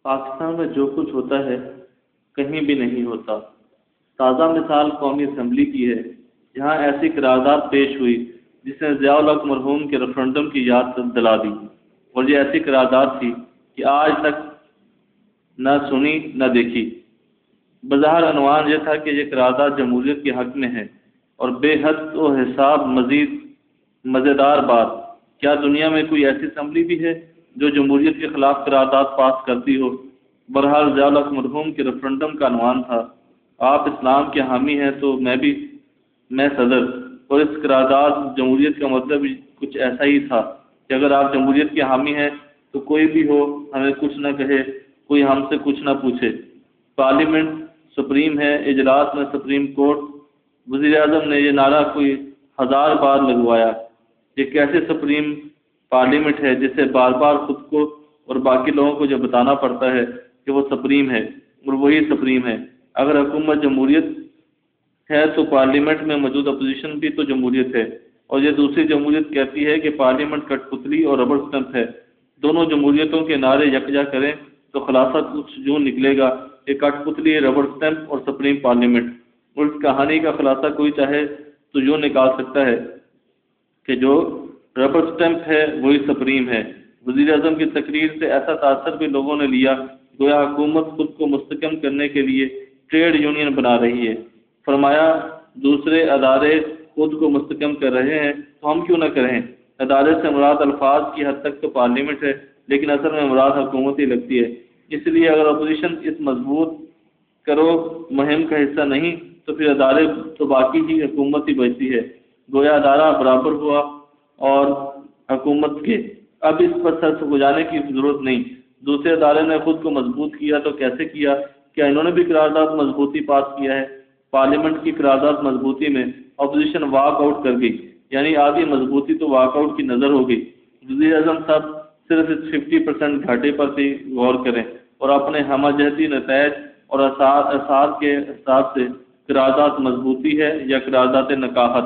پاکستان میں جو کچھ ہوتا ہے کہیں بھی نہیں ہوتا۔ تازہ مثال قومی اسمبلی کی ہے، جہاں ایسی قرارداد پیش ہوئی جس نے ضیاء الحق مرحوم کے ریفرنڈم کی یاد دلا دی، اور یہ ایسی قرارداد تھی کہ آج تک نہ سنی نہ دیکھی۔ بظاہر عنوان یہ تھا کہ یہ قرارداد جمہوریت کے حق میں ہے، اور بے حد و حساب مزید مزیدار بات، کیا دنیا میں کوئی ایسی اسمبلی بھی ہے جو جمہوریت کے خلاف قرارداد پاس کرتی ہو؟ بہرحال ضیاء الحق مرحوم کے ریفرنڈم کا عنوان تھا، آپ اسلام کے حامی ہیں تو میں صدر، اور اس قرارداد جمہوریت کا مطلب کچھ ایسا ہی تھا کہ اگر آپ جمہوریت کے حامی ہیں تو کوئی بھی ہو ہمیں کچھ نہ کہے، کوئی ہم سے کچھ نہ پوچھے۔ پارلیمنٹ سپریم ہے، اجلاس میں سپریم کورٹ۔ وزیر اعظم نے یہ نعرہ کوئی 1000 بار لگوایا۔ یہ کیسے سپریم پارلیمنٹ ہے جسے بار بار خود کو اور باقی لوگوں کو جو بتانا پڑتا ہے کہ وہ سپریم ہے اور وہی سپریم ہے؟ اگر حکومت جمہوریت ہے تو پارلیمنٹ میں موجود اپوزیشن بھی تو جمہوریت ہے، اور یہ دوسری جمہوریت کہتی ہے کہ پارلیمنٹ کٹ پتلی اور ربڑ اسٹمپ ہے۔ دونوں جمہوریتوں کے نعرے یکجا کریں تو خلاصہ کچھ یوں نکلے گا کہ کٹ پتلی، ربڑ اسٹمپ اور سپریم پارلیمنٹ۔ اور اس کہانی کا خلاصہ کوئی چاہے تو یوں نکال سکتا ہے کہ جو ربڑ اسٹمپ ہے وہی سپریم ہے۔ وزیر اعظم کی تقریر سے ایسا تاثر بھی لوگوں نے لیا گویا حکومت خود کو مستحکم کرنے کے لیے ٹریڈ یونین بنا رہی ہے۔ فرمایا دوسرے ادارے خود کو مستحکم کر رہے ہیں تو ہم کیوں نہ کریں؟ ادارے سے مراد الفاظ کی حد تک تو پارلیمنٹ ہے، لیکن اصل میں مراد حکومت ہی لگتی ہے۔ اس لیے اگر اپوزیشن اس مضبوط کرو مہم کا حصہ نہیں تو پھر ادارے تو باقی ہی حکومت ہی بچتی ہے، گویا ادارہ برابر ہوا اور حکومت کے۔ اب اس پر سر سکھانے کی ضرورت نہیں۔ دوسرے ادارے نے خود کو مضبوط کیا تو کیسے کیا؟ کیا انہوں نے بھی قرارداد مضبوطی پاس کیا ہے؟ پارلیمنٹ کی قرارداد مضبوطی میں اپوزیشن واک آؤٹ کر گئی، یعنی آدھی مضبوطی تو واک آؤٹ کی نظر ہو گئی۔ وزیر اعظم صاحب صرف اس 50% گھاٹے پر بھی غور کریں اور اپنے ہمہ جہتی نتائج اور اثار کے حساب سے قرارداد مضبوطی ہے یا قرارداد نکاحت؟